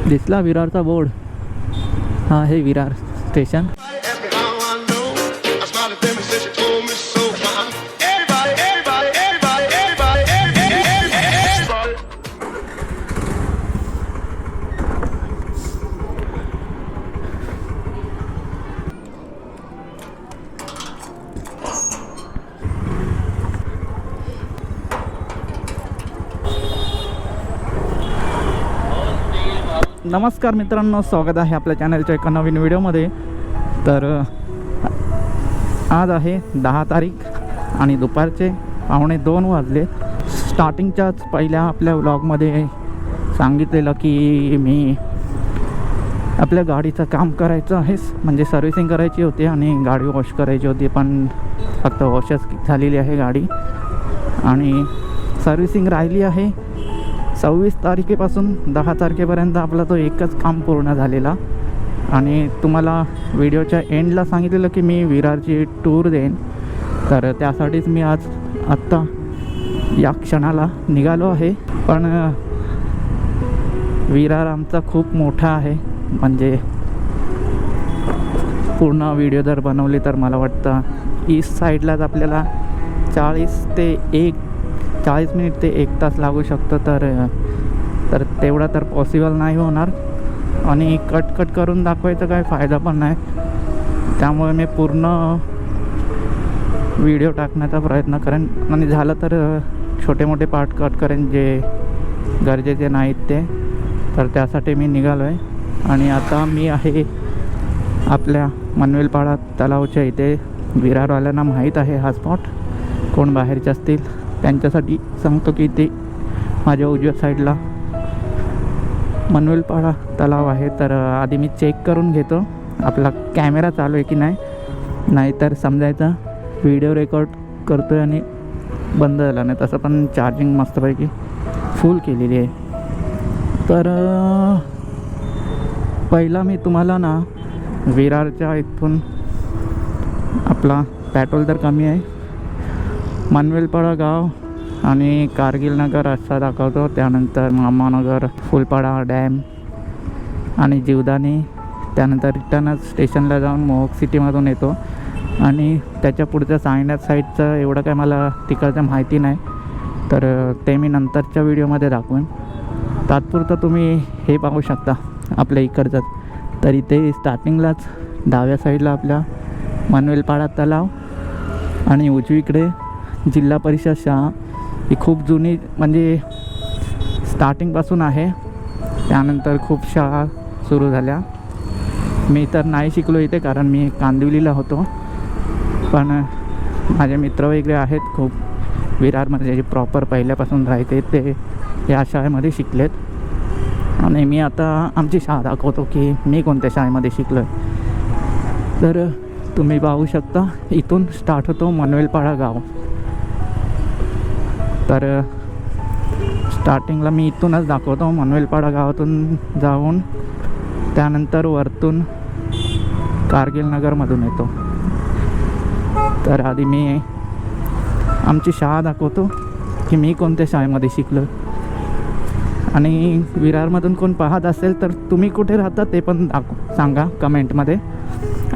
दिसला विरारचा बोर्ड. हा आहे विरार स्टेशन. नमस्कार मित्रांनो, स्वागत आहे आपल्या चॅनलच्या एका नवीन व्हिडिओमध्ये. तर आज आहे 10 तारीख आणि दुपारचे 1:15 वाजले. स्टार्टिंगच्याच पहिल्या आपल्या व्लॉगमध्ये सांगितलेलं की मी आपल्या गाडीचं काम करायचं आहे, म्हणजे सर्व्हिसिंग करायची होती आणि गाडी वॉश करायची होती. पण फक्त वॉशच झालेली आहे गाडी आणि सर्व्हिसिंग राहिली आहे. 26 तारखेपासून 10 तारखेपर्यंत आपला तो एकच काम पूर्ण झालेला. आणि तुम्हाला व्हिडिओच्या एंडला सांगितलेलं की मी विरारची टूर देईन, तर त्यासाठीच मी आत्ता या क्षणाला निघालो आहे. पण विरार आमचा खूप मोठा आहे, म्हणजे पूर्ण व्हिडिओ जर बनवली तर मला वाटतं ईस्ट साईडलाच आपल्याला 40 मिनिट ते 1 तास लागू शकतं. तर तेवढा तर पॉसिबल नाही होणार आणि कट करून दाखवायचा काय फायदा पण नाही. त्यामुळे मी पूर्ण व्हिडिओ टाकण्याचा प्रयत्न करेन आणि झालं तर छोटे मोठे पार्ट कट करेन जे गरजेचे नाहीत ते. तर त्यासाठी मी निघालो आहे आणि आता मी आहे आपल्या मनवेलपाडा तलावच्या इथे. विरारवाल्यांना माहीत आहे हा स्पॉट, कोण बाहेरचे असतील त्यांच्यासाठी सांगतो की ते माझ्या उजव्या साईडला मनवेलपाडा तलाव आहे. तर आधी मी चेक करून घेतो आपला कॅमेरा चालू आहे की नाही तर समजायचा व्हिडिओ रेकॉर्ड करतो आहे आणि बंद झाला नाही. तसं पण चार्जिंग मस्तपैकी फुल केलेली आहे. तर पहिला मी तुम्हाला ना विरारच्या इथून आपला पेट्रोल तर कमी आहे, मनवेलपाडा गाव आणि कारगिल नगर असा दाखवतो. त्यानंतर मामानगर, फुलपाडा डॅम आणि जीवदानी. त्यानंतर रिटर्नच स्टेशनला जाऊन मोहक सिटीमधून येतो आणि त्याच्या पुढच्या सांगण्यात साईडचं एवढं काय मला तिकडचं माहिती नाही, तर ते मी नंतरच्या व्हिडिओमध्ये दाखवेन. तात्पुरतं तुम्ही हे पाहू शकता आपल्या इकडचं. तर इथे स्टार्टिंगलाच डाव्या साईडला आपल्या मनवेलपाडा तलाव आणि उजवीकडे जिल्हा परिषद शाळा. ही खूप जुनी, म्हणजे स्टार्टिंगपासून आहे. त्यानंतर खूप शाळा सुरू झाल्या. मी तर नाही शिकलो इथे, कारण मी कांदिवलीला होतो. पण माझे मित्र वगैरे आहेत खूप विरारमध्ये, जे प्रॉपर पहिल्यापासून राहते, ते या शाळेमध्ये शिकलेत. आणि मी आता आमची शाळा दाखवतो की मी कोणत्या शाळेमध्ये शिकलो आहे. तर तुम्ही पाहू शकता इथून स्टार्ट होतो मनवेलपाडा गाव. तर स्टार्टिंगला मी इथूनच दाखवतो, मनवेलपाडा गावातून जाऊन त्यानंतर वरतून कारगिल नगरमधून येतो. तर आधी मी आमची शाळा दाखवतो की मी कोणत्या शाळेमध्ये शिकलो. आणि विरारमधून कोण पाहत असेल तर तुम्ही कुठे राहता ते पण सांगा कमेंटमध्ये.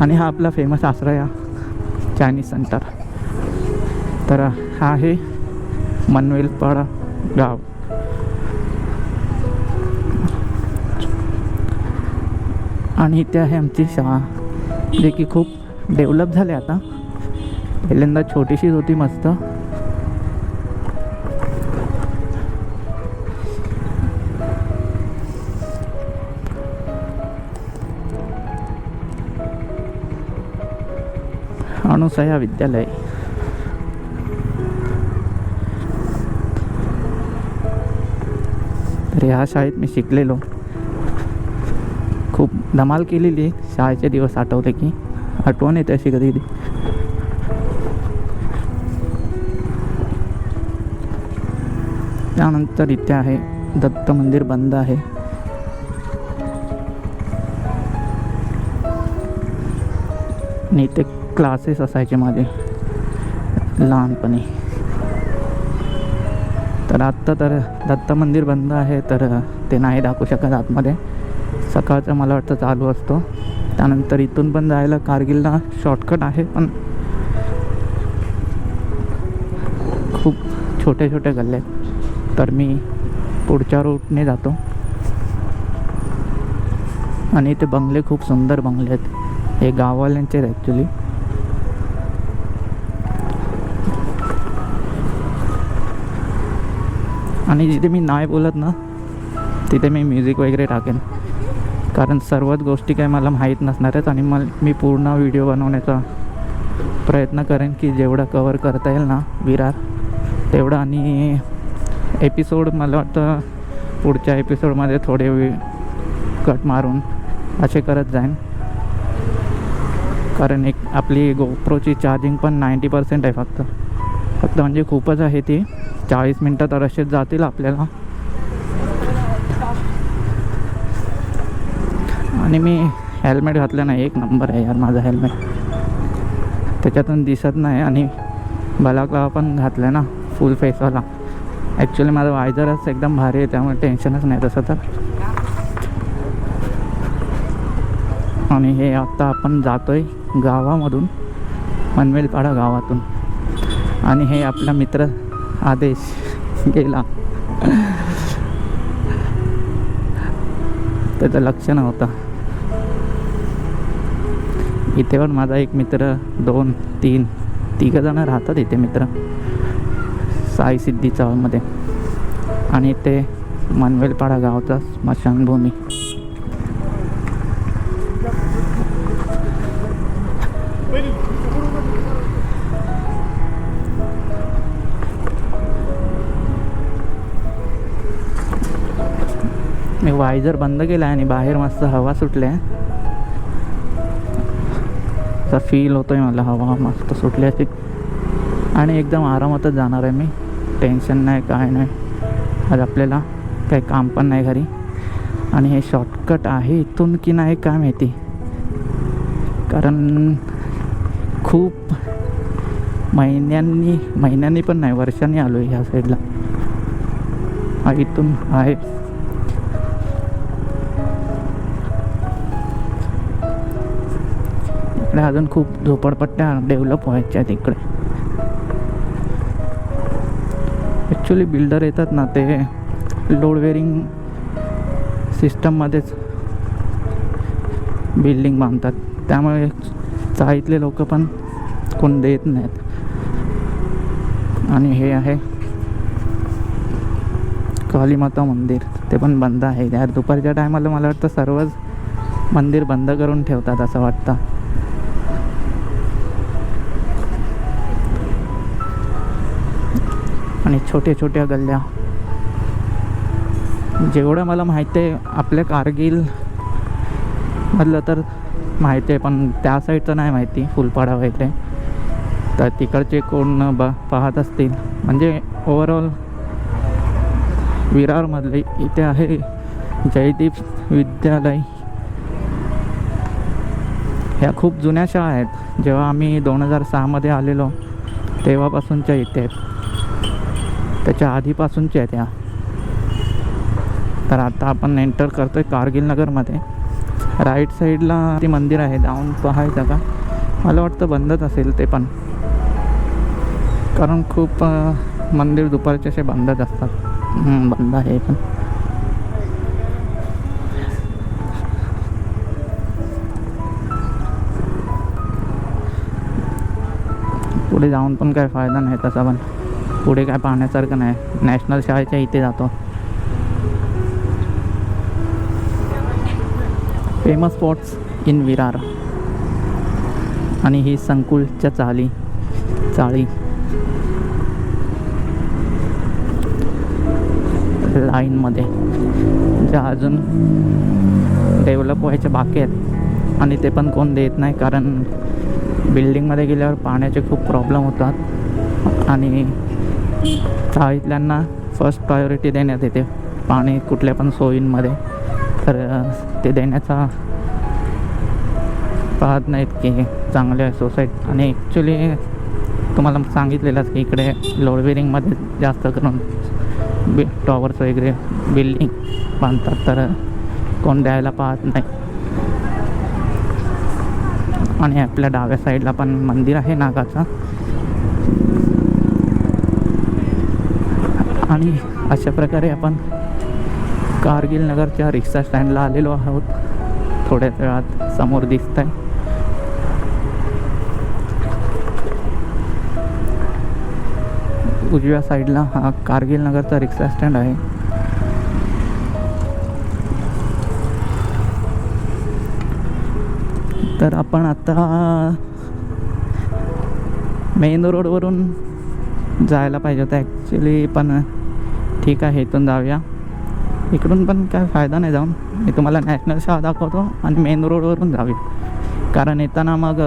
आणि हा आपला फेमस आश्रया चायनीज सेंटर. तर हा आहे मनवेलपाडा गाव. आणि इथे आहे आमची शाळा, जे की खूप डेव्हलप झाले आता. पहिल्यांदा छोटीशीच होती मस्त. अनुसया विद्यालय. तर ह्या शाळेत मी शिकलेलो, खूप धमाल केलेली. शाळेचे दिवस आठवले की आठवण येते अशी कधी कधी. त्यानंतर इथे आहे दत्त मंदिर, बंद आहे. आणि इथे क्लासेस असायचे माझे लहानपणी. तर आत्ता तर दत्त मंदिर बंद आहे, तर ते नाही दाखवू शकत आतमध्ये. सकाळचा मला वाटतं चालू असतो. त्यानंतर इथून पण जायला कारगिलला शॉर्टकट आहे, पण खूप छोटे छोटे गल्ले आहेत. तर मी पुढच्या रूटने जातो. आणि इथे बंगले खूप सुंदर बंगले आहेत. हे गाववाल्यांचे आहेत ॲक्च्युली. आणि जिथे मी नाही बोलत ना तिथे मी म्युझिक वगैरे टाकेन, कारण सर्वच गोष्टी काय मला माहीत नसणार आहेत. आणि मी पूर्ण व्हिडिओ बनवण्याचा प्रयत्न करेन की जेवढं कवर करता येईल ना विरार तेवढं. आणि एपिसोड मला वाटतं पुढच्या एपिसोडमध्ये थोडे कट मारून असे करत जाईन, कारण एक आपली गोप्रोची चार्जिंग पण 90% आहे फक्त म्हणजे खूपच आहे ती. 40 मिनटं तर असेच जातील आपल्याला. आणि मी हेल्मेट घातलं नाही, एक नंबर आहे यार माझा हेल्मेट, त्याच्यातून दिसत नाही. आणि बलाक्लावा पण घातलं ना फुल फेसवाला. ॲक्च्युली माझं वायझरच एकदम भारी आहे, त्यामुळे टेन्शनच नाही तसं तर. आणि हे आत्ता आपण जातोय गावामधून, मनवेलपाडा गावातून. आणि हे आपला मित्र आदेश गेला, त्याचं लक्ष नव्हतं. इथे पण माझा एक मित्र 2-3 जणं राहतात इथे मित्र, साई सिद्धी चौकमध्ये. आणि ते मनवेलपाडा गावचा स्मशानभूमी. मी वायझर बंद केला आहे आणि बाहेर मस्त हवा सुटली आहे. असा फील होतोय मला, हवा मस्त सुटली अशी. आणि एकदम आरामातच जाणार आहे मी, टेन्शन नाही काय नाही. आज आपल्याला काही काम पण नाही घरी. आणि हे शॉर्टकट आहे इथून की नाही काय माहिती, कारण खूप महिन्यांनी पण नाही वर्षांनी आलो आहे ह्या साईडला. इथून आहे. इकडे अजून खूप झोपडपट्ट्या डेव्हलप व्हायच्या आहेत इकडे. ॲक्च्युली बिल्डर येतात ना ते लोड बेअरिंग सिस्टममध्येच बिल्डिंग बांधतात, त्यामुळे चाळीतले लोक पण कोण देत नाहीत. आणि हे आहे कालीमाता मंदिर, ते पण बंद आहे यार. दुपारच्या टायमाला मला वाटतं सर्वच मंदिर बंद करून ठेवतात असं वाटतं. आणि छोट्या छोट्या गल्ल्या, जेवढं मला माहिती आहे आपल्या कारगिल मधलं तर माहिती आहे, पण त्या साईडचं नाही माहिती फुलपाडा वगैरे. तर तिकडचे कोण पाहत असतील, म्हणजे ओव्हरऑल विरारमधले इथे आहे जयदीप विद्यालय. ह्या खूप जुन्या शाळा आहेत, जेव्हा आम्ही 2006मध्ये आलेलो तेव्हापासूनच्या इथे आहेत, त्याच्या आधीपासूनच्या आहेत ह्या. तर आता आपण एंटर करतो आहे कारगिल नगरमध्ये. राईट साईडला ते मंदिर आहे, जाऊन पाहायचं का? मला वाटतं बंदच असेल ते पण, कारण खूप मंदिर दुपारचे असे बंदच असतात. बंद आहे पण. पुढे जाऊन पण काय फायदा नाही तसा, पण पुढे काय पाहण्यासारखं नाही. नॅशनल शाळेच्या इथे जातो. Famous spots in Virar. आणि ही संकुलच्या चाळी लाईनमध्ये ज्या अजून डेव्हलप व्हायच्या बाकी आहेत. आणि ते पण कोण देत नाही, कारण बिल्डिंगमध्ये गेल्यावर पाण्याचे खूप प्रॉब्लेम होतात. आणि चाळीतल्यांना फर्स्ट प्रायोरिटी देण्यात येते पाणी कुठल्या पण सोयींमध्ये. तर ते देण्याचा पाहत नाहीत की चांगल्या सोसायटी. आणि ॲक्च्युली तुम्हाला सांगितलेलंच की इकडे लोड बेअरिंगमध्ये जास्त करून टॉवर्स वगैरे बिल्डिंग बांधतात. तर कोण द्यायला पाहत नाही. आणि आपल्या डाव्या साईडला पण मंदिर आहे नागाचं. आणि अशा प्रकारे आपण कारगिल नगरच्या रिक्षा स्टँडला आलेलो आहोत. थोड्याच वेळात समोर दिसत आहे. उजव्या साईडला हा कारगिल नगरचा रिक्षा स्टँड आहे. तर आपण आता मेन रोडवरून जायला पाहिजे होतं ॲक्च्युली, पण ठीक आहे इथून जाऊया. इकडून पण काय फायदा नाही जाऊन. मी तुम्हाला नॅशनल शाळा दाखवतो आणि मेन रोडवरून जाऊया, कारण येताना मग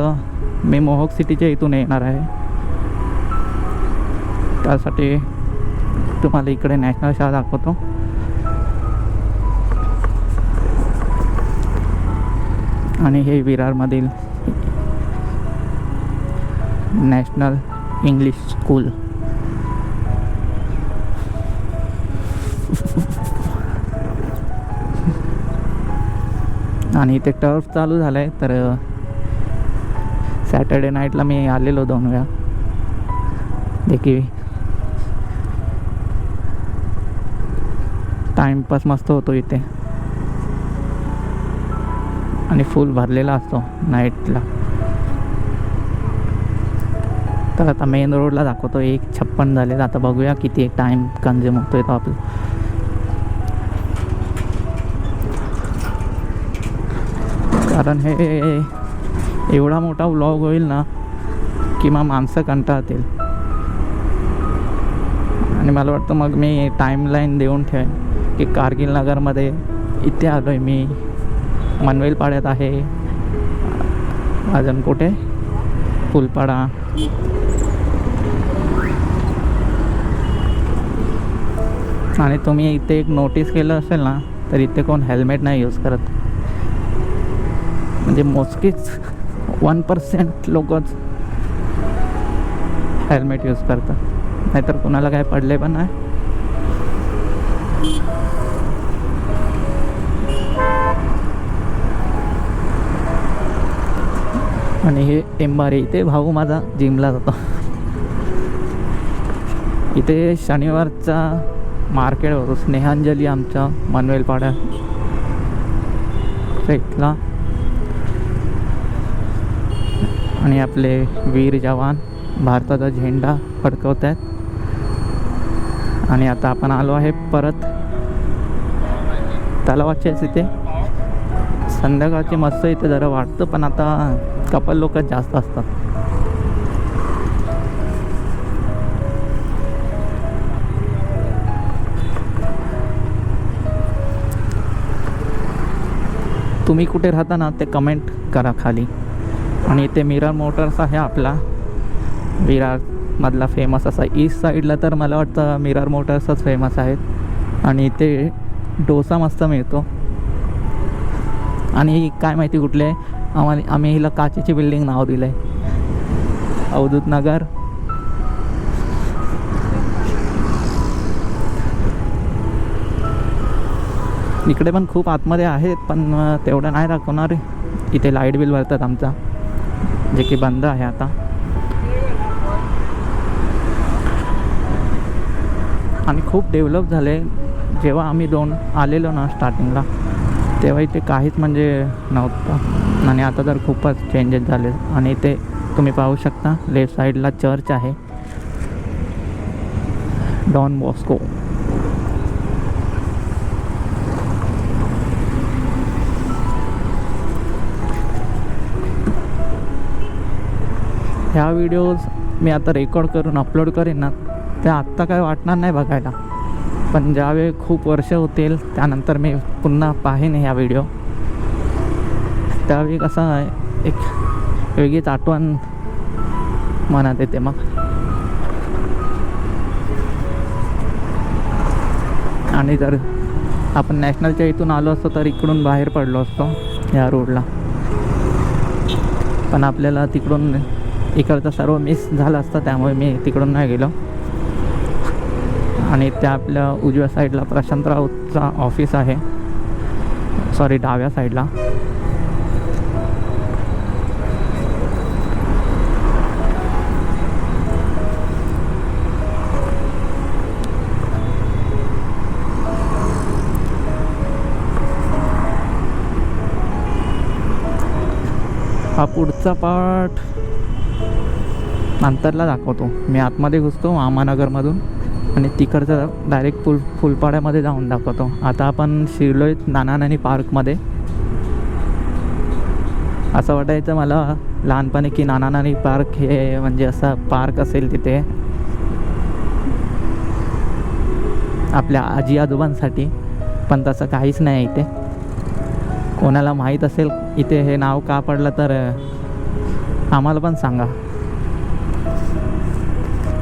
मी मोहोक सिटीच्या इथून येणार आहे. त्यासाठी तुम्हाला इकडे नॅशनल शाळा दाखवतो. आणि हे विरारमधील नॅशनल इंग्लिश स्कूल. आणि इथे टर्फ चालू झालं आहे. तर सॅटर्डे नाईटला मी आलेलो 2 वेळा. देखील टाईमपास मस्त होतो इथे आणि फुल भरलेला असतो नाईटला. तर आता मेन रोडला दाखवतो 1:56 झाले. आता बघूया किती टाईम कन्झ्युम होतोय तो आपला. कारण हे एवढा मोठा व्लॉग होईल ना की मग माणसं कंटाळतील. आणि मला वाटतं मग मी टाईमलाईन देऊन ठेवेन की कारगिल नगरमध्ये इथे आलो आहे मी, मनवेलपाड्यात आहे, अजून कुठे फुलपाडा. आणि तुम्ही इथे एक नोटीस केलं असेल ना, तर इथे कोण हेल्मेट नाही यूज करत. म्हणजे मोजकीच 1% लोकच हेल्मेट यूज करतात, नाहीतर कोणाला काय पडले पण नाही. आणि हे टेंबारे, इथे भाऊ माझा जिमला जातो. इथे शनिवारचा मार्केट होतो स्नेहांजली आमच्या मनवेलपाड्या इथला. आणि आपले वीर जवान भारताचा झेंडा फडकवत आहेत. आणि आता आपण आलो आहे परत तलावाच्याच इथे. संध्याकाळची मस्त इथे जरा वाटतं, पण आता कपल लोक जास्त असतात. तुम्ही कुठे राहता ना ते कमेंट करा खाली. आणि इथे मिरर मोटर्स आहे आपला विरारमधला फेमस असा. ईस्ट साईडला तर मला वाटतं मिरर मोटर्सच फेमस आहेत. आणि इथे डोसा मस्त मिळतो. आणि काय माहिती कुठले आम्ही हिला काचेची बिल्डिंग नाव दिलं आहे, अवधूत नगर. इकडे पण खूप आतमध्ये आहेत, पण तेवढं नाही दाखवणार. इथे लाईट बिल भरतात आमचा, जे की बंद आहे आता. आणि खूप डेव्हलप झाले. जेव्हा आम्ही आलेलो ना स्टार्टिंगला, तेव्हा इथे काहीच म्हणजे नव्हतं. आणि आता तर खूपच चेंजेस झाले. आणि इथे तुम्ही पाहू शकता लेफ्ट साईडला चर्च आहे, डॉन बॉस्को. ह्या व्हिडिओज मी आता रेकॉर्ड करून अपलोड करेन ना, ते आत्ता काय वाटणार नाही बघायला. पण ज्यावेळी खूप वर्ष होतील त्यानंतर मी पुन्हा पाहीन ह्या व्हिडिओ, त्यावेळी कसं एक वेगळीच आठवण मनात येते. मग आणि जर आपण नॅशनलच्या इथून आलो असतो तर इकडून बाहेर पडलो असतो या रोडला. पण आपल्याला तिकडून इकडचं सर्व मिस झालं असतं, त्यामुळे मी तिकडून नाही गेलो. आणि त्या आपल्या उजव्या साईडला प्रशांत राऊतचा ऑफिस आहे, सॉरी डाव्या साईडला. हा पुढचा पार्ट नंतरला दाखवतो. मी आतमध्ये घुसतो महामानगरमधून आणि तिकडचं डायरेक्ट फुलपाड्यामध्ये जाऊन दाखवतो. आता आपण शिरलो आहेत नाना नानी पार्कमध्ये. असं वाटायचं मला लहानपणी की नाना नानी पार्क हे म्हणजे असा पार्क असेल तिथे आपल्या आजी आजोबांसाठी, पण तसं काहीच नाही इथे. कोणाला माहीत असेल इथे हे नाव का पडलं तर आम्हाला पण सांगा.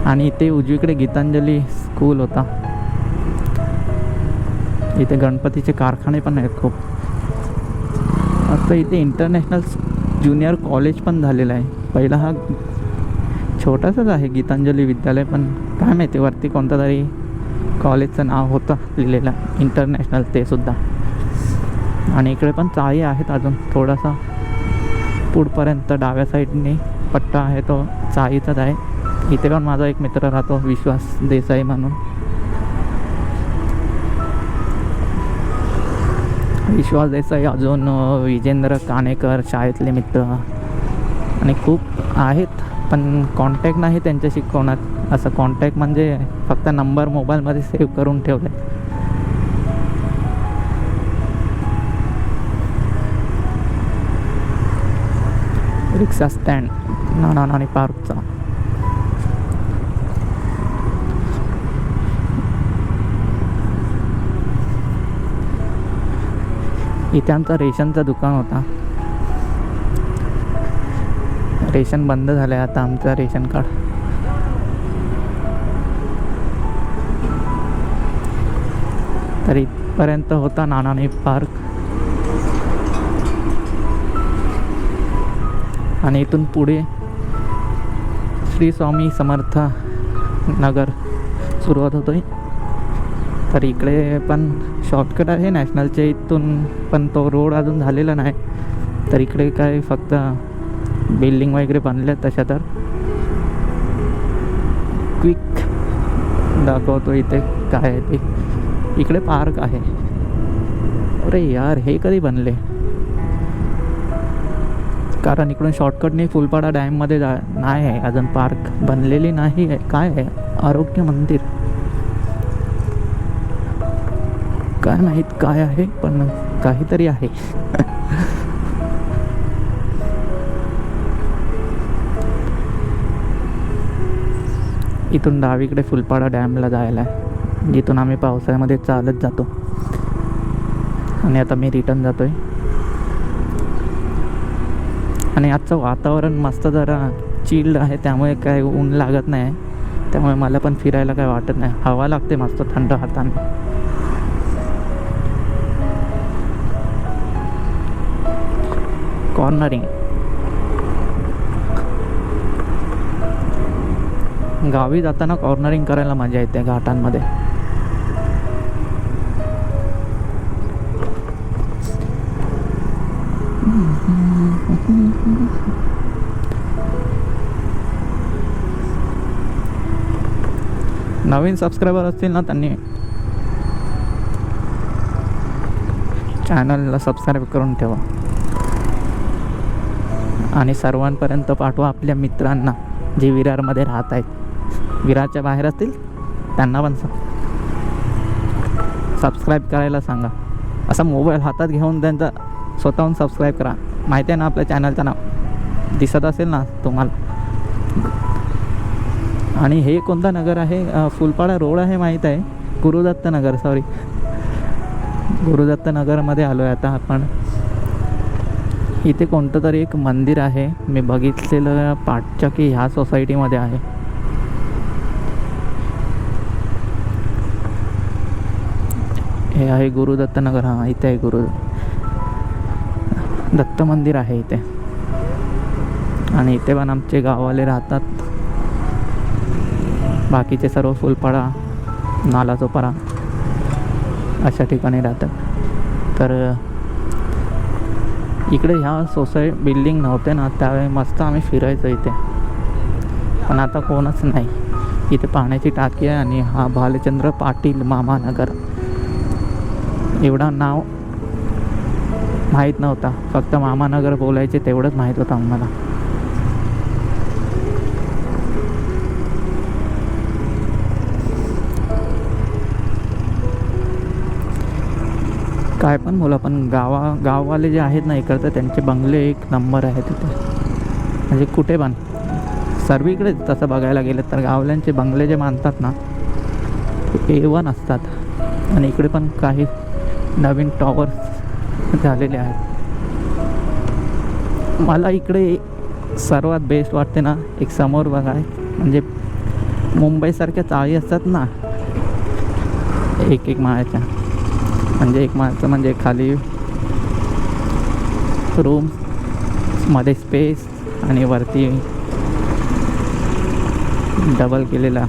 आणि इथे उजवीकडे गीतांजली स्कूल होता. इथे गणपतीचे कारखाने पण आहेत खूप. आता इथे इंटरनॅशनल ज्युनियर कॉलेज पण झालेलं आहे. पहिला हा छोटासाच आहे गीतांजली विद्यालय, पण काय माहिती वरती कोणतं तरी कॉलेजचं नाव होतं लिहिलेलं इंटरनॅशनल ते सुद्धा. आणि इकडे पण चाळी आहेत अजून थोडासा पुढपर्यंत. डाव्या साईडने पट्टा आहे तो चाळीचाच आहे. इथे पण माझा एक मित्र राहतो विश्वास देसाई म्हणून. विश्वास देसाई, अजून विजेंद्र काणेकर शाळेतले मित्र आणि खूप आहेत, पण कॉन्टॅक्ट नाही त्यांच्याशी कोणात. असं कॉन्टॅक्ट म्हणजे फक्त नंबर मोबाईलमध्ये सेव्ह करून ठेवले. रिक्षा स्टँड नाना नानी पार्कचा. इथे आमचा रेशनचं दुकान होता. रेशन बंद झालं आहे आता आमचं रेशन कार्ड. तर इथपर्यंत होता नाना नानी पार्क. आणि इथून पुढे श्री स्वामी समर्थ नगर सुरुवात होतोय. तर इकडे पण शॉर्टकट आहे नॅशनलच्या इथून, पण तो रोड अजून झालेला नाही. तर इकडे काय फक्त बिल्डिंग वगैरे बनल्या तशा. तर क्विक दाखवतो इथे काय आहे ते. इकडे पार्क आहे. अरे यार हे कधी बनले, कारण इकडून शॉर्टकटने फुलपाडा डॅममध्ये नाही आहे अजून. पार्क बनलेली नाही आहे. काय आहे आरोग्य मंदिर काय माहीत काय आहे, पण काहीतरी आहे. इथून डावीकडे फुलपाडा डॅमला जायला आहे, जिथून आम्ही पावसाळ्यामध्ये चालत जातो. आणि आता मी रिटर्न जातोय. आणि आजचं वातावरण मस्त जरा चिल्ड आहे, त्यामुळे काय ऊन लागत नाही. त्यामुळे मला पण फिरायला काय वाटत नाही. हवा लागते मस्त थंड हाताने. कॉर्नरिंग गावी जाताना कॉर्नरिंग करायला मजा येते घाटांमध्ये. नवीन सबस्क्रायबर असतील ना त्यांनी चॅनलला सबस्क्राईब करून ठेवा. आणि सर्वांपर्यंत पाठवा आपल्या मित्रांना जे विरारमध्ये राहत आहेत. विरारच्या बाहेर असतील त्यांना पण सबस्क्राईब करायला सांगा. असा मोबाईल हातात घेऊन त्यांचा स्वतःहून सबस्क्राईब करा. माहिती आहे ना आपल्या चॅनलचं नाव दिसत असेल ना तुम्हाला. आणि हे कोणता नगर आहे, फुलपाडा रोड आहे माहीत आहे. गुरुदत्त नगर, सॉरी गुरुदत्त नगरमध्ये आलो आहे आता आपण. इथे कोणतं तरी एक मंदिर आहे, मी बघितलेलं पाठच्या की ह्या सोसायटीमध्ये आहे. हे आहे गुरुदत्त नगर. हां इथे आहे दत्त मंदिर आहे इथे. आणि इथे पण आमचे गाववाले राहतात. बाकीचे सर्व फुलपाडा नालासोपारा अशा ठिकाणी राहतात. तर इकडे ह्या बिल्डिंग नव्हते ना, त्यावेळी मस्त आम्ही फिरायचो इथे, पण आता कोणच नाही. इथे पाण्याची टाकी आहे आणि हा भालचंद्र पाटील मामानगर एवढा नाव माहीत नव्हता, फक्त मामानगर बोलायचे तेवढंच माहीत होतं आम्हाला. काय पण बोला, पण गाववाले जे आहेत ना इकडं, त्यांचे बंगले एक नंबर आहेत तिथे. म्हणजे कुठे पण सर्वीकडे तसं बघायला गेलं तर गावल्यांचे बंगले जे बांधतात ना A1 असतात. आणि इकडे पण काही नवीन टॉवर्स झालेले आहेत. मला इकडे सर्वात बेस्ट वाटते ना, एक समोर बघा, म्हणजे मुंबईसारख्या चाळी असतात ना एक माळ्याच्या, म्हणजे एक माळचं म्हणजे खाली रूम मध्ये स्पेस आणि वरती डबल केलेला,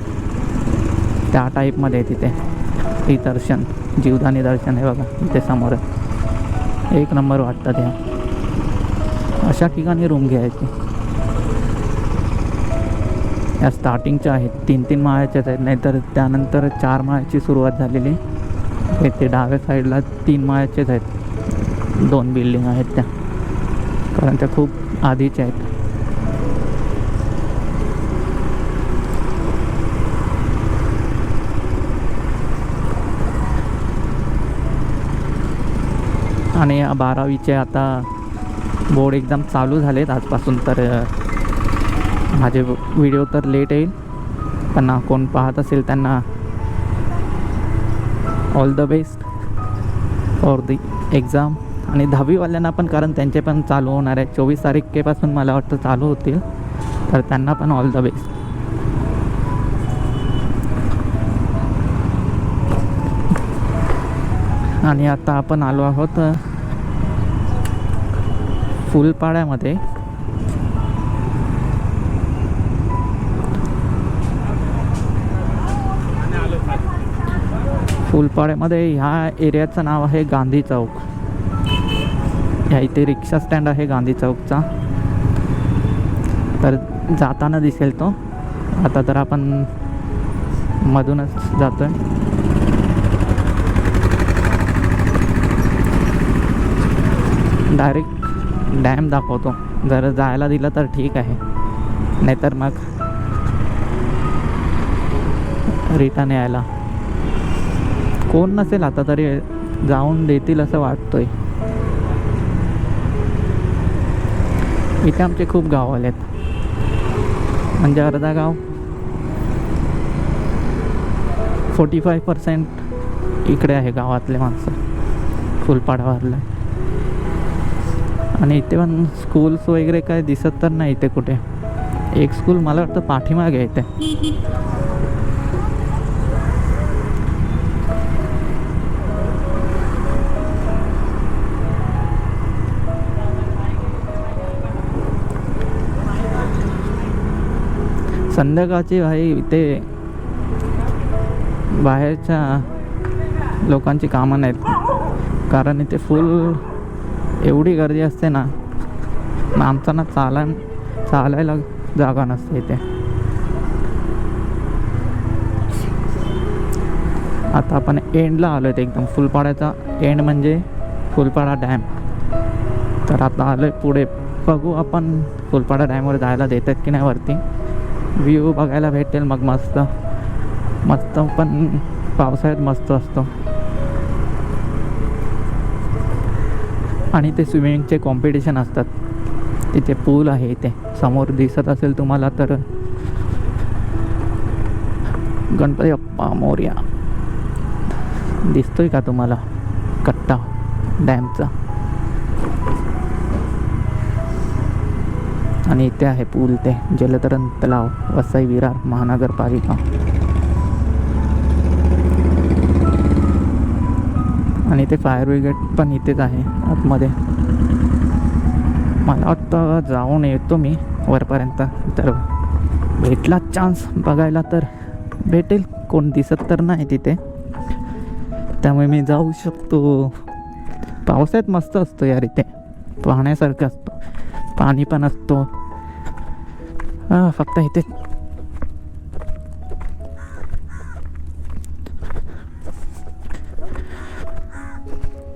त्या टाईपमध्ये तिथे दर्शन, जीवदानी दर्शन आहे बघा इथे समोर. एक नंबर वाटतं ते. अशा ठिकाणी रूम घ्यायची. या स्टार्टिंगच्या आहेत, 3-3 माळ्याच्याच आहेत, नाहीतर त्यानंतर 4 माळ्याची सुरुवात झालेली. ते डाव्या साईडला 3 माळ्याचेच आहेत. 2 बिल्डिंग आहेत त्या, कारण त्या खूप आधीच्या आहेत. आणि 12वीचे आता बोर्ड एक्झाम चालू झालेत आजपासून, तर माझे व्हिडिओ तर लेट येईल, पण कोण पाहत असेल त्यांना all the best for the exam. आणि 10वीवाल्यांना पण, कारण त्यांचे पण चालू होणार आहे 24 तारखेपासून मला वाटतं चालू होतील, तर त्यांना पण ऑल द बेस्ट. आणि आता आपण आलो आहोत फुलपाड्यामध्ये. फुलपाड्यामध्ये ह्या एरियाचं नाव आहे गांधी चौक. ह्या इथे रिक्षा स्टँड आहे गांधी चौकचा, तर जाताना दिसेल तो. आता तर आपण मधूनच जातोय. डायरेक्ट डॅम दाखवतो, जर जायला दिलं तर ठीक आहे, नाहीतर मग रिटर्न यायला. कोण नसेल आता तरी जाऊन देतील असं वाटतंय. इथे आमचे खूप गाव आलेत, म्हणजे अर्धा गाव 45% इकडे आहे गावातले माणसं, फुलपाड्यावरले. आणि इथे पण स्कूल्स वगैरे काय दिसत तर नाही इथे कुठे. एक स्कूल मला वाटतं पाठीमागे आहे इथे. संध्याकाळची भाई इथे बाहेरच्या लोकांची कामं नाहीत, कारण इथे फुल एवढी गर्दी असते ना, माणसांना चालायला जागा नसते इथे. आता आपण एंडला आलो आहे, एकदम फुलपाड्याचा एंड म्हणजे फुलपाडा डॅम. तर आता आलो आहे पुढे, बघू आपण फुलपाडा डॅमवर जायला देतात की नाही वरती. व्ह्यू बघायला भेटेल मग मस्त मस्त, पण पावसाळ्यात मस्त असतो. आणि ते स्विमिंगचे कॉम्पिटिशन असतात. तिथे पूल आहे इथे समोर दिसत असेल तुम्हाला तर, गणपती बाप्पा मोरया दिसतोय का तुम्हाला कट्टा डॅमचा. आणि इथे आहे पूल, ते जलतरण तलाव, वसई विरार महानगरपालिका. आणि ते फायर ब्रिगेड पण इथेच आहे आतमध्ये. मला वाटतं जाऊन येतो मी वरपर्यंत, तर भेटला चान्स बघायला तर भेटेल. कोण दिसत तर नाही तिथे, त्यामुळे मी जाऊ शकतो. पावसाळ्यात मस्त असतो यार इथे पाहण्यासारखं असतो, पाणी पण असतो. फक्त इथे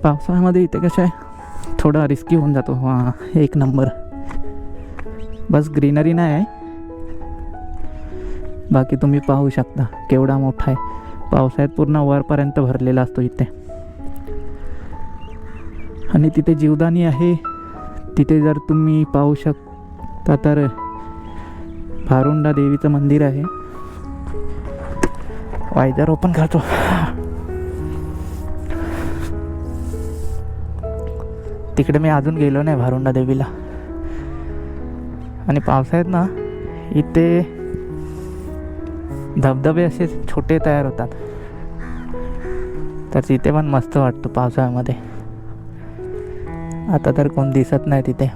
पावसाळ्यामध्ये इथे कसं आहे थोडा रिस्की होऊन जातो. हां, एक नंबर. बस ग्रीनरी नाही आहे, बाकी तुम्ही पाहू शकता केवढा मोठा आहे. पावसाळ्यात पूर्ण वरपर्यंत भरलेला असतो इथे. आणि तिथे जीवदानी आहे. तिथे जर तुम्ही पाहू शकता तर भारुंडा देवीचं मंदिर आहे. वायदर ओपन करतो. तिकडे मी अजून गेलो नाही भारुंडा देवीला. आणि पावसाळ्यात ना इथे धबधबे असे छोटे तयार होतात, तर तिथे पण मस्त वाटतं पावसाळ्यामध्ये. आता तर कोण दिसत नाही तिथे.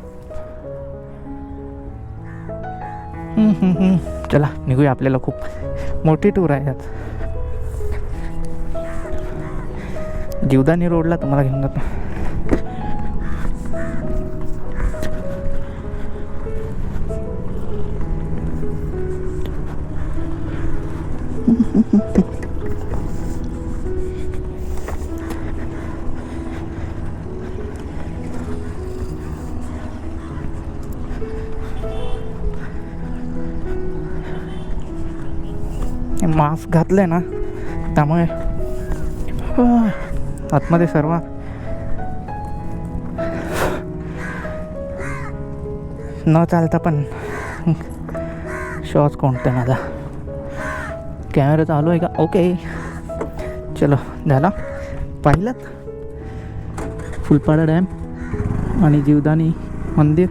चला निघूया, आपल्याला खूप मोठी टूर आहे आज. जीवदानी रोडला तुम्हाला घेऊन जातो. मास्क घातलंय ना, त्यामुळे आतमध्ये सर्व न चालता पण शॉर्ट्स कोणते माझा कॅमेरा चालू आहे का? ओके, चलो झाला. पाहिलं फुलपाडा डॅम आणि जीवदानी मंदिर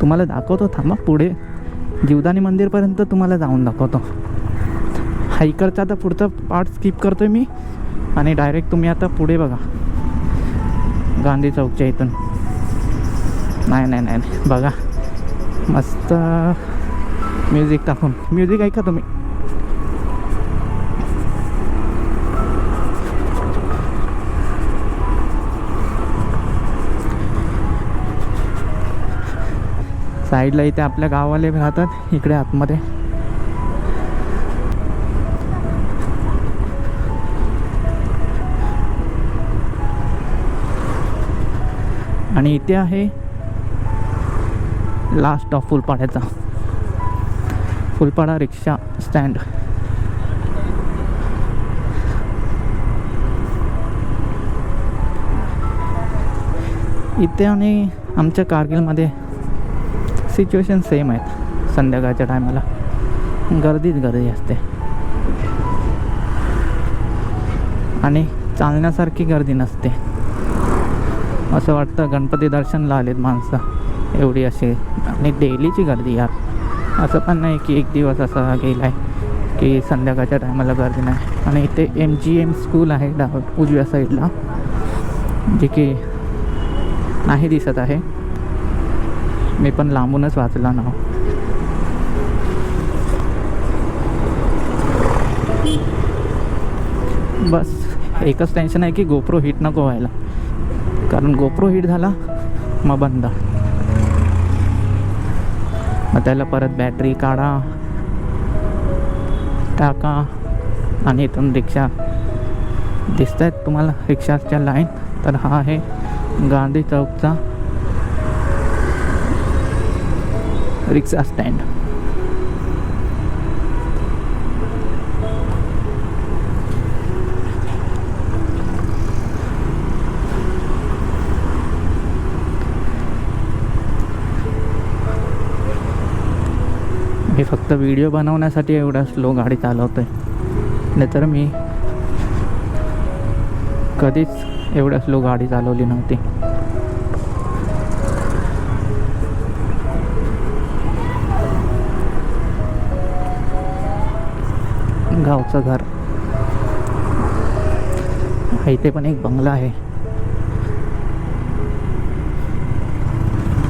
तुम्हाला दाखवतो. थांबा, पुढे जीवदानी मंदिरपर्यंत तुम्हाला जाऊन दाखवतो. हा इकडचा आता पुढचा पार्ट स्किप करतो आहे मी, आणि डायरेक्ट तुम्ही आता पुढे बघा गांधी चौकच्या इथून. नाही बघा, मस्त म्युझिक टाकून. म्युझिक ऐका तुम्ही. साईडला इथे आपल्या गाववाले राहतात, इकडे आतमध्ये. आणि इथे आहे लास्ट स्टॉप फुलपाड्याचा, फुलपाडा रिक्षा स्टँड. इथे आणि आमच्या कारगिलमध्ये सिच्युएशन सेम आहेत. संध्याकाळच्या टायमाला गर्दीच गर्दी असते, आणि चालण्यासारखी गर्दी नसते. असं वाटतं गणपती दर्शनला आलेत माणसं, एवढी अशी. आणि डेलीची गर्दी यार, असं पण नाही की एक दिवस असा गेला आहे की संध्याकाळच्या टायमाला गर्दी नाही. आणि इथे MGM स्कूल आहे उजव्या साईडला, जे की नाही दिसत आहे. मी पण लांबूनच वाचला नाव. बस एकच टेन्शन आहे की गोप्रो हिट नको व्हायला, कारण गोप्रो हिट झाला मग बंद. मग त्याला परत बॅटरी काढा टाका. आणि इथून रिक्षा दिसत आहेत तुम्हाला, रिक्षाच्या लाईन. तर हा आहे गांधी चौकचा रिक्षा स्टँड. मी फक्त व्हिडिओ बनवण्यासाठी एवढा स्लो गाडी चालवतोय, नाहीतर मी कधीच एवढ्या स्लो गाडी चालवली नव्हती. गावचं घर. इथे पण एक बंगला आहे,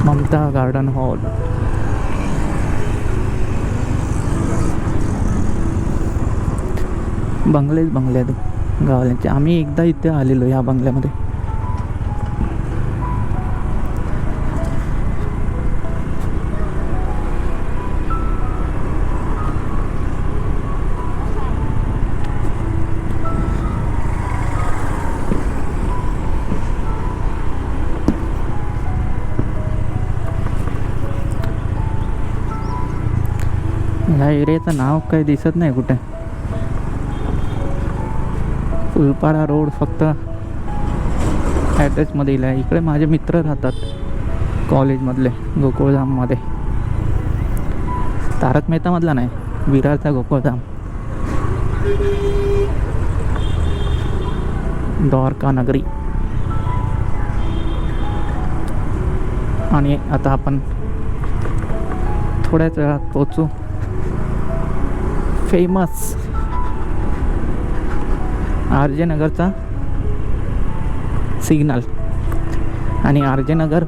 ममता गार्डन हॉल. बंगलेच बंगले आहेत गावाल्यांचे. आम्ही एकदा इथे आलेलो या बंगल्यामध्ये. ह्या एरियाचं नाव काही दिसत नाही कुठे. फुलपाडा रोड फक्त ॲड्रेसमध्ये लिहिलं आहे. इकडे माझे मित्र राहतात कॉलेजमधले, गोकुळधाममध्ये. तारक मेहतामधला नाही, विरारचा गोकुळधाम. द्वारका नगरी. आणि आता आपण थोड्याच वेळात पोचू फेमस आर जे नगरचा सिग्नल. आणि आर जे नगर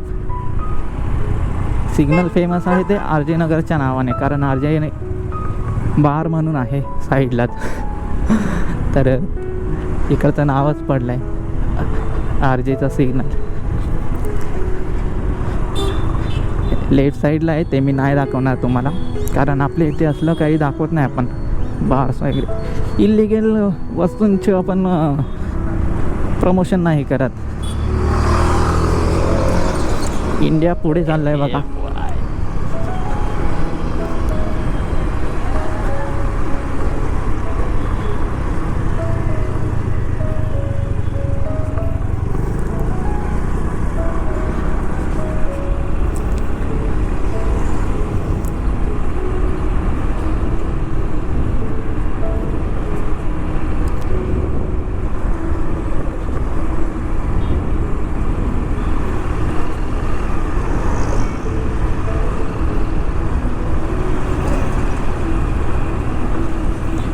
सिग्नल फेमस आहे ते आर जे नगरच्या नावाने, कारण आर जे बार म्हणून आहे साईडलाच. तर इकडचं नावच पडलं आहे आर जेचा सिग्नल. लेफ्ट साईडला आहे ते मी नाही दाखवणार तुम्हाला, कारण आपल्या इथे असलं काही दाखवत नाही आपण. बार्स वगैरे इलिगल वस्तूंचे आपण प्रमोशन नाही करत. इंडिया पुढे चाललं आहे बघा.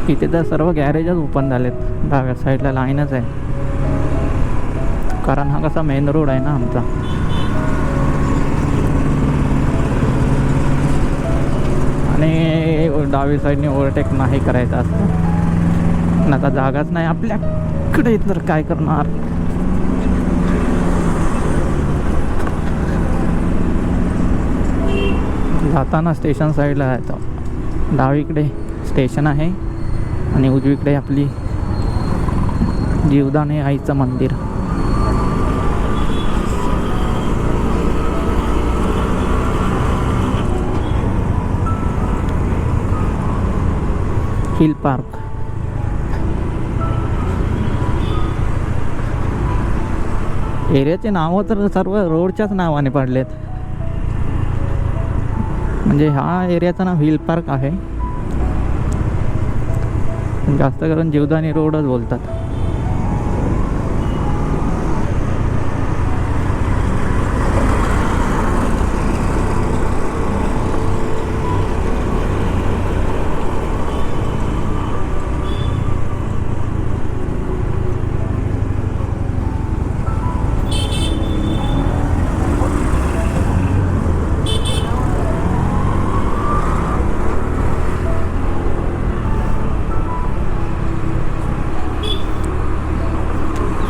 इथे तर सर्व गॅरेजच ओपन झालेत. डाव्या साईडला लाईनच आहे, कारण हा कसा मेन रोड आहे ना आमचा. आणि डावी साईडने ओव्हरटेक नाही करायचा असतं. आता जागाच नाही आपल्याकडे, तर काय करणार. जाताना स्टेशन साईडला आहे, डावीकडे स्टेशन आहे आणि उजवीकडे आपली जीवदानी आईचं मंदिर. Hill park. एरियाचे नावं तर सर्व रोडच्याच नावाने पडलेत. म्हणजे हा एरियाचं नाव हिल पार्क आहे, जास्त करून जीवदानी रोडच बोलतात.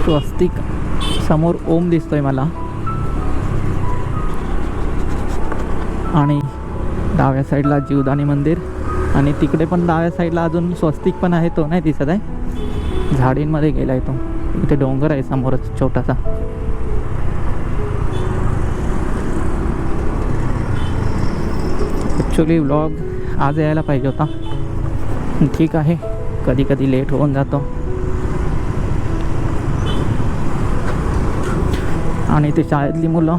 स्वस्तिक समोर ओम दिसतोय मला, आणि डाव्या साईडला जीवदानी मंदिर, आणि तिकडे पण डाव्या साईडला अजून स्वस्तिक पण आहे, तो नाही दिसत आहे, झाडींमध्ये गेलाय तो. इथे डोंगर आहे समोरच छोटासा. ॲक्च्युली व्लॉग आज यायला पाहिजे होता, ठीक आहे, कधी कधी लेट होऊन जातो. आणि ते शाळेतली मुलं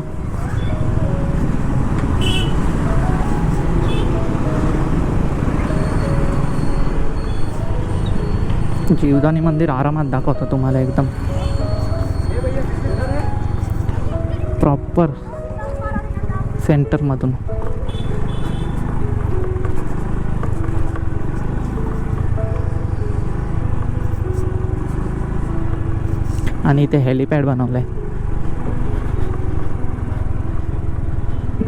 जीवदानी मंदिर आरामात दाखवतो तुम्हाला, एकदम प्रॉपर सेंटरमधून. आणि इथे हेलिपॅड बनवलं आहे,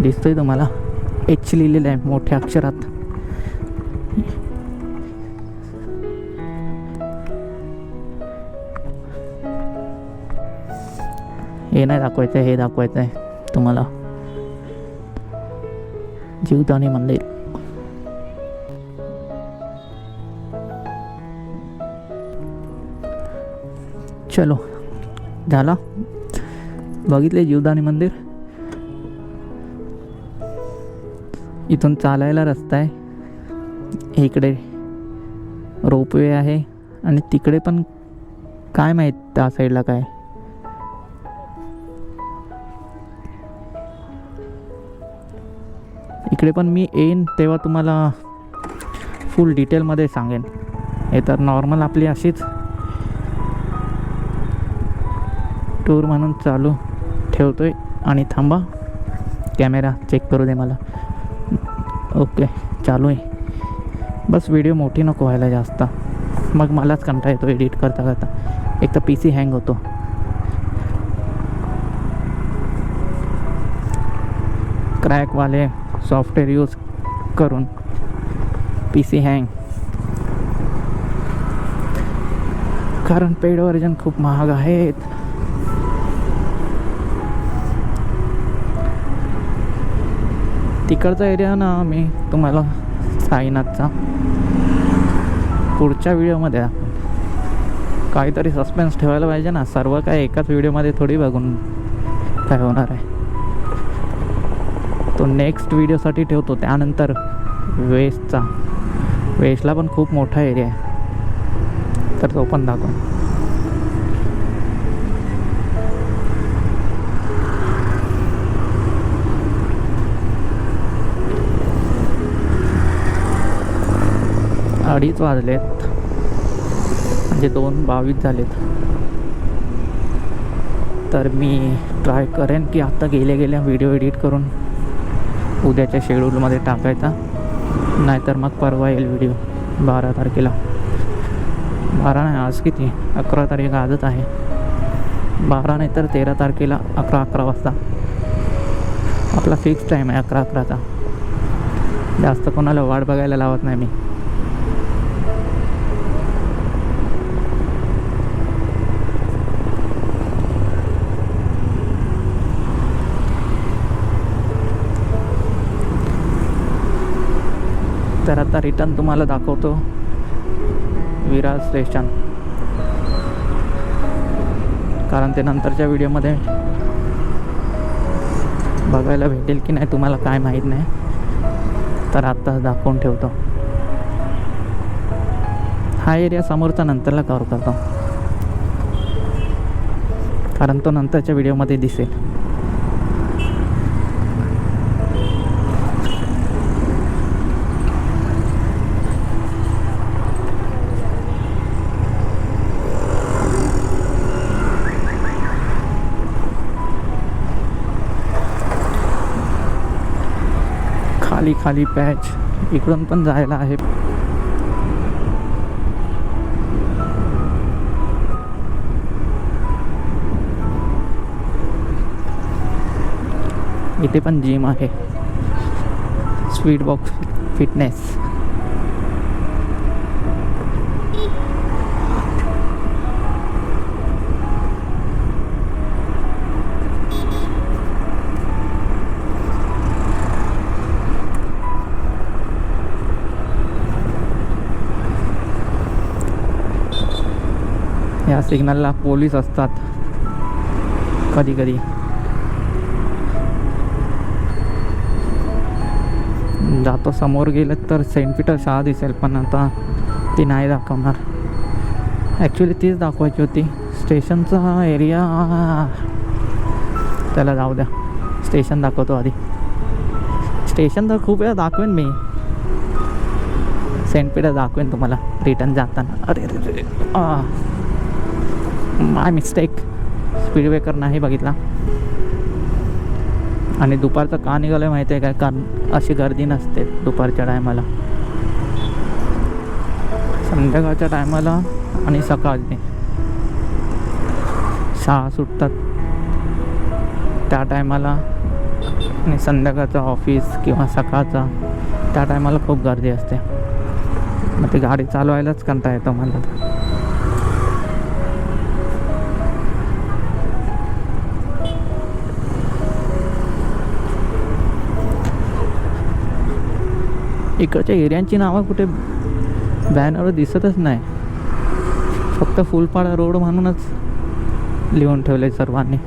दिसतोय तुम्हाला, एच लिहिलेलं आहे मोठ्या अक्षरात. हे नाही दाखवायचं, हे दाखवायचं आहे तुम्हाला, जीवदानी मंदिर. चलो, झाला, बघितले जीवदानी मंदिर. इथून चालायला रस्ता आहे, इकडे रोपवे आहे आणि तिकडे पण काय माहीत त्या साईडला काय. इकडे पण मी येईन तेव्हा तुम्हाला फुल डिटेलमध्ये सांगेन. हे तर नॉर्मल आपली अशीच टूर म्हणून चालू ठेवतोय. आणि थांबा, कॅमेरा चेक करू दे मला. ओके, चालू आहे. बस व्हिडिओ मोठी नको व्हायला जास्त, मग मलाच कंटाळा येतो एडिट करता करता. एक तर PC हँग होतो. क्रॅकवाले सॉफ्टवेअर यूज करून PC हँग, कारण पेड व्हर्जन खूप महाग आहेत. तिकडचा एरिया ना मी तुम्हाला साईनाथचा पुढच्या व्हिडिओमध्ये दाखवेन. काहीतरी सस्पेन्स ठेवायला पाहिजे ना. सर्व काय एकाच व्हिडिओमध्ये थोडी बघून काय होणार आहे. तो नेक्स्ट व्हिडिओसाठी ठेवतो. त्यानंतर वेस्टला पण खूप मोठा एरिया आहे, तर तो पण दाखव. अडीच वाजलेत, म्हणजे 2:22 झालेत. तर मी ट्राय करेन की आत्ता गेल्या व्हिडिओ एडिट करून उद्याच्या शेड्यूलमध्ये टाकायचा. नाहीतर मग परवा येईल व्हिडिओ 12 तारखेला. 12 नाही, आज किती, 11 तारीख आजच आहे. 12 नाही तर 13 तारखेला 11 वाजता आपला फिक्स टाईम आहे. 11चा जास्त कोणाला वाट बघायला लावत नाही मी. तर आता रिटर्न तुम्हाला दाखवतो विरार स्टेशन, कारण ते नंतरच्या व्हिडिओमध्ये बघायला भेटेल की नाही तुम्हाला काय माहीत नाही. तर आत्ताच दाखवून ठेवतो. हा एरिया समोरचा नंतरला कव्हर करतो, कारण तो नंतरच्या व्हिडिओमध्ये दिसेल. खाली पॅच इकडून पण जायला आहे. इथे पण जिम आहे, स्वीट बॉक्स फिटनेस. या सिग्नलला पोलीस असतात कधी कधी. जातो समोर गेलं तर सेंट पीटर शाळा दिसेल, पण आता ती नाही दाखवणार. ॲक्च्युली तीच दाखवायची होती. स्टेशनचा एरिया त्याला जाऊ द्या, स्टेशन दाखवतो आधी. स्टेशन तर खूप वेळा दाखवेन मी. सेंट पीटर दाखवेन तुम्हाला रिटर्न जाताना. अरे माय मिस्टेक, स्पीड ब्रेकर नाही बघितला. आणि दुपारचं का निघालं आहे माहिती आहे काय? कारण अशी गर्दी नसते दुपारच्या टायमाला. संध्याकाळच्या टायमाला आणि सकाळची शाळा सुटतात त्या टायमाला, आणि संध्याकाळचं ऑफिस किंवा सकाळचा त्या टायमाला खूप गर्दी असते. मग ती गाडी चालवायलाच कंटाळा येतो मला. इकडच्या एरियांची नावं कुठे बॅनरवर दिसतच नाही, फक्त फुलपाडा रोड म्हणूनच लिहून ठेवले सर्वांनी.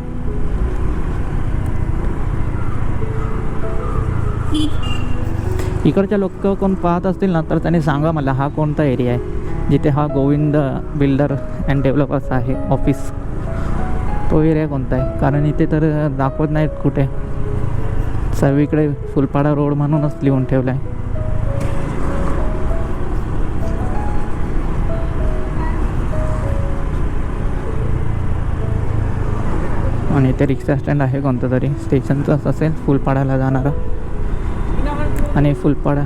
इकडच्या लोक कोण पाहत असतील ना तर त्यांनी सांगा मला हा कोणता एरिया आहे जिथे हा गोविंद बिल्डर अँड डेव्हलपर्स आहे ऑफिस, तो एरिया कोणता आहे. कारण इथे तर दाखवत नाहीत कुठे, सर्वीकडे फुलपाडा रोड म्हणूनच लिहून ठेवलं आहे. आणि इथे रिक्षा स्टँड आहे कोणतं तरी, स्टेशनचंच असेल फुलपाड्याला जाणारा. आणि फुलपाडा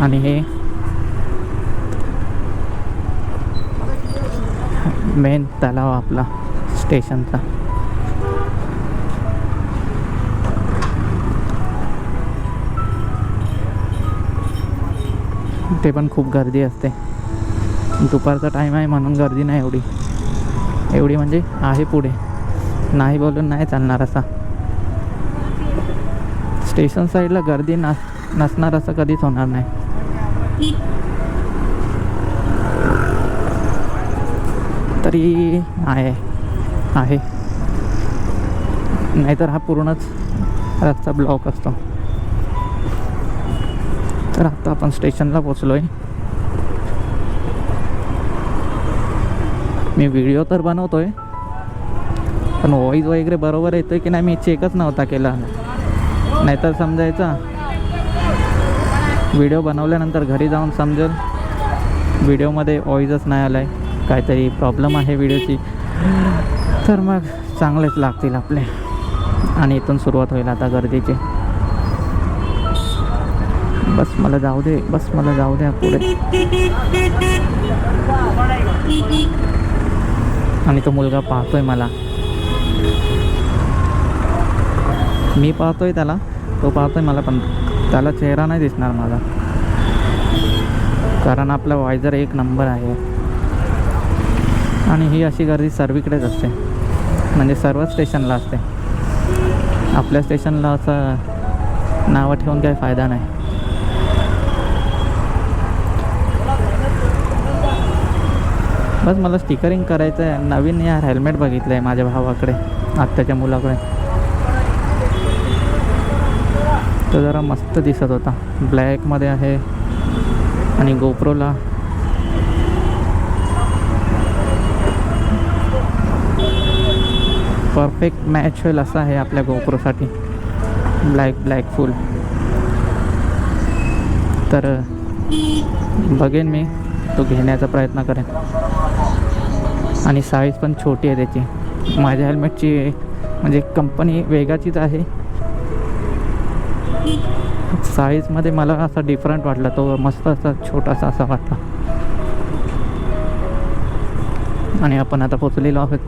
आणि हे मेन तलाव आपला स्टेशनचा. ते पण खूप गर्दी असते. दुपारचा टाईम आहे म्हणून गर्दी नाही एवढी म्हणजे आहे पुढे, नाही बोलून नाही चालणार असा. स्टेशन साईडला गर्दी नसणार असं कधीच होणार नाही. तरी आहे नाहीतर हा पूर्णच रस्ता ब्लॉक असतो. तर आता आपण स्टेशनला पोचलो आहे. मी व्हिडिओ तर बनवतो आहे पण व्हॉईस वगैरे बरोबर येतो आहे की नाही मी चेकच नव्हता केला. नाहीतर समजायचा व्हिडिओ बनवल्यानंतर घरी जाऊन समजेल व्हिडिओमध्ये व्हॉईसच नाही आला आहे, काहीतरी प्रॉब्लेम आहे व्हिडिओची, तर मग चांगलेच लागतील आपले. आणि इथून सुरुवात होईल आता गर्दीची. बस मला जाऊ द्या पुढे. आणि तो मुलगा पाहतोय मला, मी पाहतोय त्याला, तो पाहतोय मला, पण त्याला चेहरा नाही दिसणार माझा, कारण आपला वायझर एक नंबर आहे. आणि ही अशी गर्दी सर्वीकडेच असते, म्हणजे सर्व स्टेशनला असते. आपल्या स्टेशनला असं नावं ठेवून काही फायदा नाही. बस मला स्टिकरिंग करायचं आहे. नवीन यार हेल्मेट बघितलं आहे माझ्या भावाकडे, आत्याच्या मुलाकडे, तो जरा मस्त दिसत होता, ब्लॅकमध्ये आहे. आणि गोप्रोला परफेक्ट मॅच होईल असं आहे आपल्या गोप्रोसाठी, ब्लॅक फुल. तर बघेन मी, तो घेण्याचा प्रयत्न करेन. आणि साईज पण छोटी आहे त्याची. माझ्या हेल्मेटची म्हणजे कंपनी वेगाचीच आहे, साईजमध्ये मला असा डिफरंट वाटला, तो मस्त असा छोटासा असा वाटला. आणि आपण आता पोचलेलो आहोत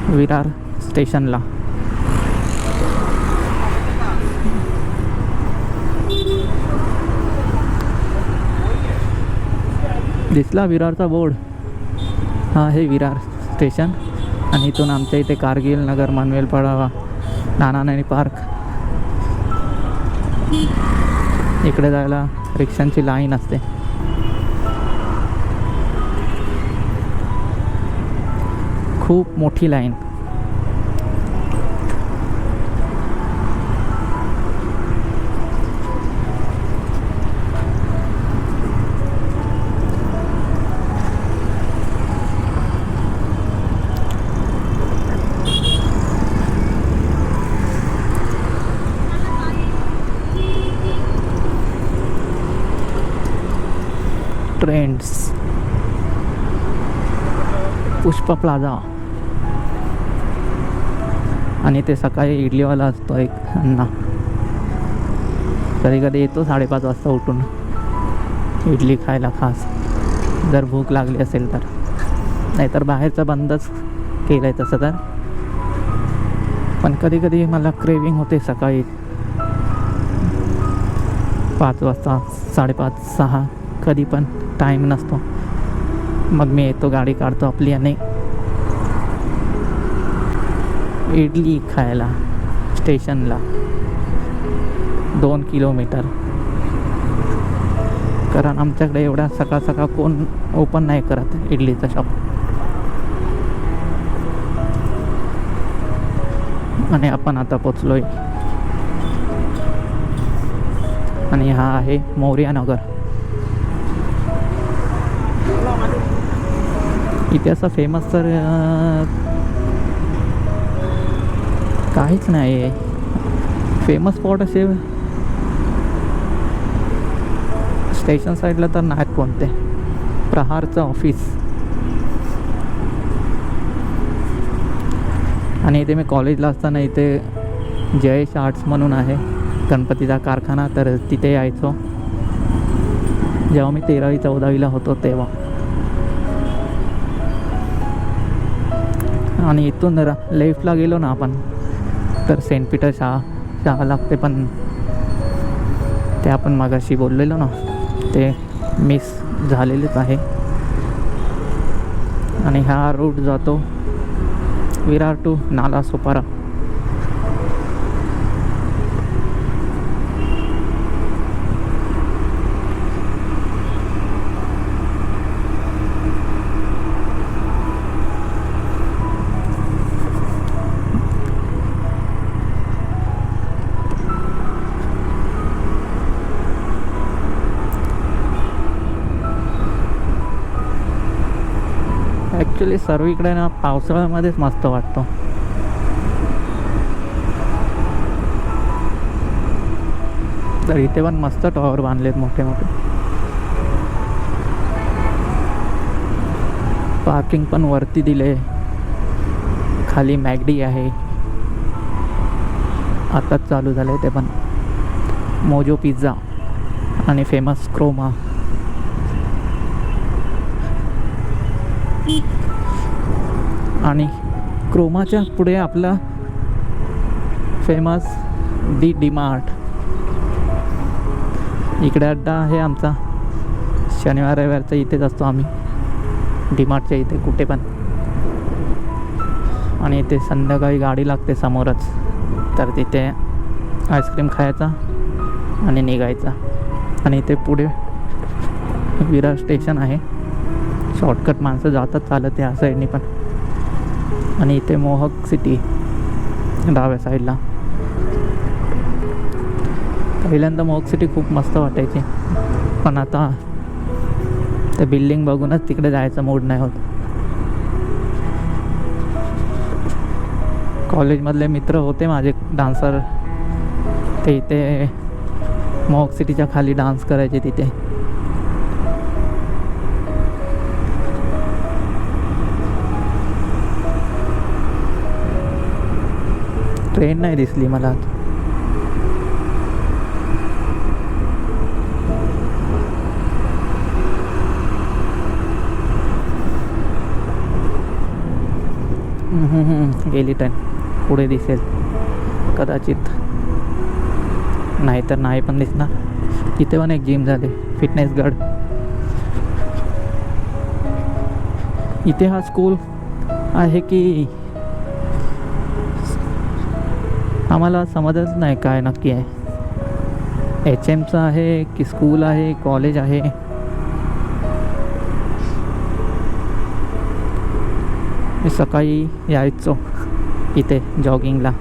विरार स्टेशनला. दिसला विरारचा बोर्ड, हा हे विरार स्टेशन. आणि इथून आमच्या इथे कारगिल नगर, मानवेलपाडा, नानाननी पार्क, इकडे जायला रिक्षांची लाईन असते. खूप मोठी लाईन. Trends, Pushpa plaza. आणि ते सकाळी इडलीवाला असतो एक अण्णा, कधी कधी येतो 5:30 वाजता उठून इडली खायला खास, जर भूक लागली असेल तर. नाहीतर बाहेरचं बंदच केलं आहे तसं तर. पण कधी कधी मला क्रेविंग होते सकाळी 5 वाजता, 5:30, 6, कधी पण टाईम नसतो. मग मी येतो, गाडी काढतो आपली आणि इडली खायला स्टेशनला. 2 किलोमीटर. कारण आमच्याकडे एवढ्या सकाळ सकाळ कोण ओपन नाही करत इडलीचं शॉप. आणि आपण आता पोचलोय आणि हा आहे मौर्या नगर. इथे असं फेमस तर काहीच नाही आहे. फेमस स्पॉट असे स्टेशन साईडला तर नाहीत कोणते. प्रहारचं ऑफिस, आणि इथे मी कॉलेजला असताना इथे जयेश आर्ट्स म्हणून आहे गणपतीचा कारखाना, तर तिथे यायचो जेव्हा मी 13वी-14वीला होतो तेव्हा. आणि इथून लेफ्टला गेलो ना आपण तर सेंट पीटर शाळा लागते, पण ते आपण मागाशी बोललेलो ना ते मिस झालेलेच आहे. आणि हा रूट जातो विरार टू नालासोपारा. ॲक्च्युली सर्वीकडे ना पावसाळ्यामध्येच मस्त वाटतो. तर इथे पण मस्त टॉवर बांधलेत मोठे मोठे. पार्किंग पण वरती दिले. खाली मॅगडी आहे, आताच चालू झालं आहे ते पण. मोजो पिझ्झा आणि फेमस क्रोमा. आणि क्रोमाच्या पुढे आपला फेमस डी-मार्ट. इकडे अड्डा आहे आमचा, शनिवार रविवारचा इथेच असतो आम्ही, डी-मार्टच्या इथे कुठे पण. आणि इथे संध्याकाळी गाडी लागते समोरच, तर तिथे आईस्क्रीम खायचा आणि निघायचा. आणि इथे पुढे विरार स्टेशन आहे, शॉर्टकट माणसं जातात चालत या साईडनी पण. आणि इथे मोहक सिटी डाव्या साईडला. पहिल्यांदा मोहक सिटी खूप मस्त वाटायची, पण आता ते बिल्डिंग बघूनच तिकडे जायचा मूड नाही होत. कॉलेजमधले मित्र होते माझे डान्सर, ते इथे मोहक सिटीच्या खाली डान्स करायचे तिथे. ट्रेन नाही दिसली मला. गेली ट्रेन. पुढे दिसेल कदाचित, नाहीतर नाही पण दिसणार. इथे पण एक जिम झाले, फिटनेस गार्ड. इथे हा स्कूल आहे की आम्हाला समजत नाही काय नक्की आहे. HMचं आहे की स्कूल आहे, कॉलेज आहे. मी सकाळी यायचो इथे जॉगिंगला.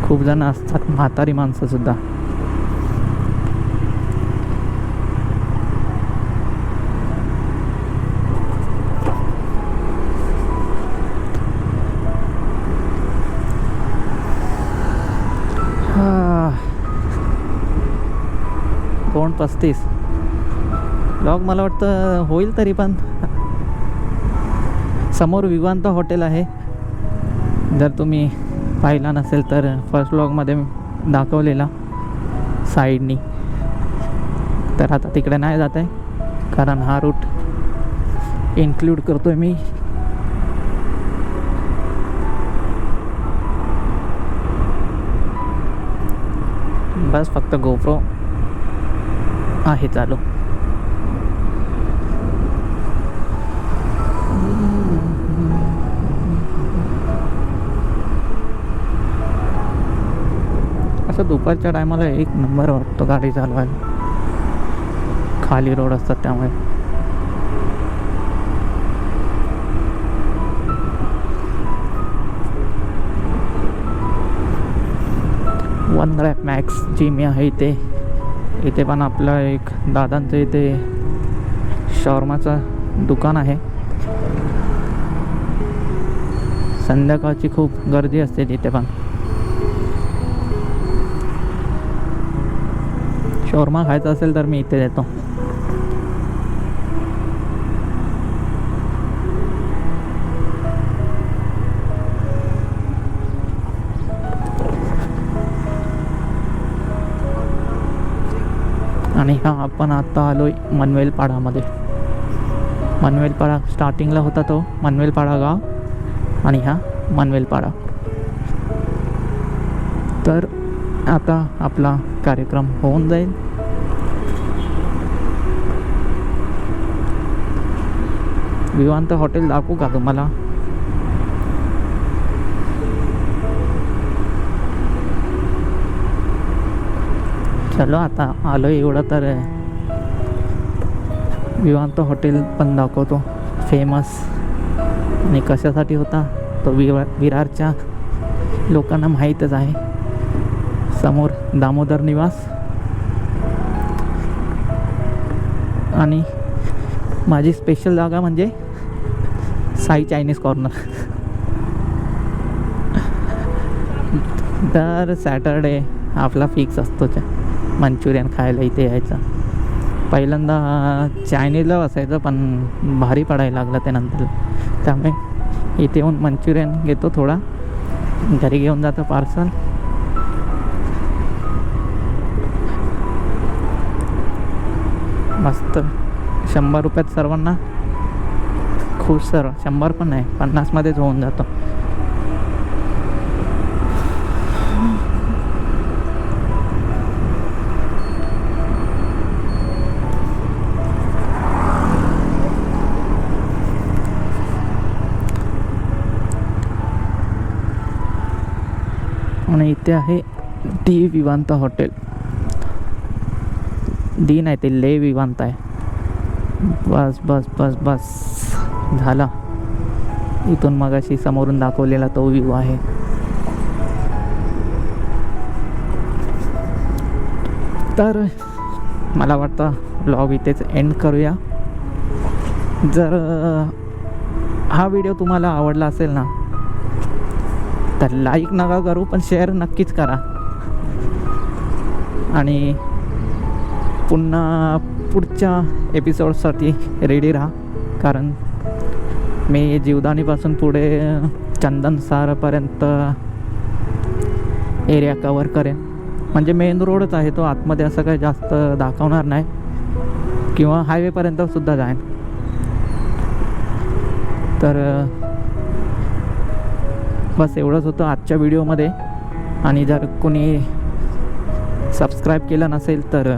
खूप जण असतात, म्हातारी माणसंसुद्धा. हा 2:35 ब्लॉग मला वाटतं होईल तरी पण. समोर विवांत हॉटेल आहे, जर तुम्ही पाहिला नसेल तर फर्स्ट व्लॉगमध्ये दाखवलेला साईडनी. तर आता तिकडे नाही जात आहे, कारण हा रूट इन्क्लूड करतो आहे मी. बस फक्त गोप्रो आहे चालू. असं दुपारच्या टायमाला एक नंबर वाटतो गाडी चालवायला, खाली रोड असतात त्यामुळे. वन रॅप मॅक्स जिम आहे इथे. इथे पण आपलं एक दादांचं इथे शॉर्माचं दुकान आहे. संध्याकाळची खूप गर्दी असते तिथे पण. शॉर्मा खायचा असेल तर मी इथे देतो. आणि हा आपण आता आलोय मनवेलपाडामध्ये. मनवेलपाडा स्टार्टिंगला होता तो मनवेलपाडा गाव आणि हा मनवेलपाडा. तर आता आपला कार्यक्रम होऊन जाईल. विवांत हॉटेल दाखवू का तुम्हाला? चलो आता आलो एवढं तर विवांत हॉटेल पण दाखवतो. फेमस आणि कशासाठी होता तो विरारच्या लोकांना माहीतच आहे. समोर दामोदर निवास आणि माझी स्पेशल जागा म्हणजे साई चायनीज कॉर्नर. दर सॅटरडे आपला फिक्स असतोच मंचुरियन खायला इथे यायचं. पहिल्यांदा चायनीजला बसायचं पण भारी पडायला लागलं त्यानंतर. त्यामुळे इथे येऊन मंचुरियन घेतो थोडा, घरी घेऊन जातो पार्सल. मस्त 100 रुपयात सर्वांना खुश. सर 100 पण नाही, 50मध्येच होऊन जातो. आणि इथे आहे डी विवांत हॉटेल. डी नाही, ते ले विवांत आहे. बस बस बस बस झाला. इथून मगाशी समोरून दाखवलेला तो व्ह्यू आहे. तर मला वाटतं व्लॉग इथेच एंड करूया. जर हा व्हिडिओ तुम्हाला आवडला असेल ना तर लाईक नका करू, पण शेअर नक्कीच करा. आणि पुन्हा पुढच्या एपिसोडसाठी रेडी राहा, कारण मी जीवदानीपासून पुढे चंदनसारपर्यंत एरिया कवर करेन. म्हणजे मेन रोडच आहे तो, आतमध्ये असं काही जास्त दाखवणार नाही, किंवा हायवेपर्यंत सुद्धा जाईन. तर बस एवढंच होतं आजच्या व्हिडिओमध्ये. आणि जर कोणी सबस्क्राईब केलं नसेल तर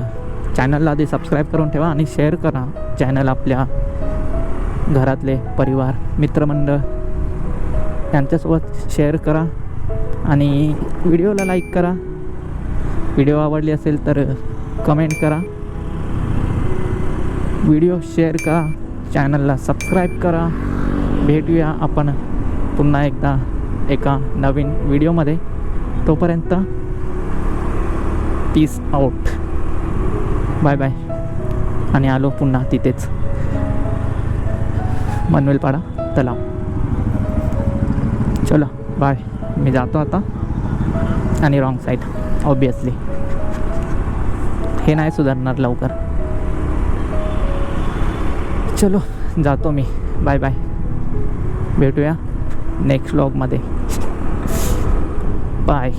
चॅनलला आधी सबस्क्राईब करून ठेवा आणि शेअर करा चॅनल. आपल्या घरातले परिवार मित्रमंडळ यांच्यासोबत शेअर करा आणि व्हिडिओला लाईक करा. व्हिडिओ आवडली असेल तर कमेंट करा, व्हिडिओ शेअर करा, चॅनलला सबस्क्राईब करा. भेटूया आपण पुन्हा एकदा एका नवीन व्हिडिओमध्ये. तोपर्यंत पीस आउट, बाय बाय. आणि आलो पुन्हा तिथेच मनवेलपाडा तलाव. चलो बाय. मी जातो आता. आणि रॉंग साईड ऑब्वियसली, हे नाही सुधारणार लवकर. चलो जातो मी. Bye bye. भेटूया नेक्स्ट व्लॉगमध्ये. बाय.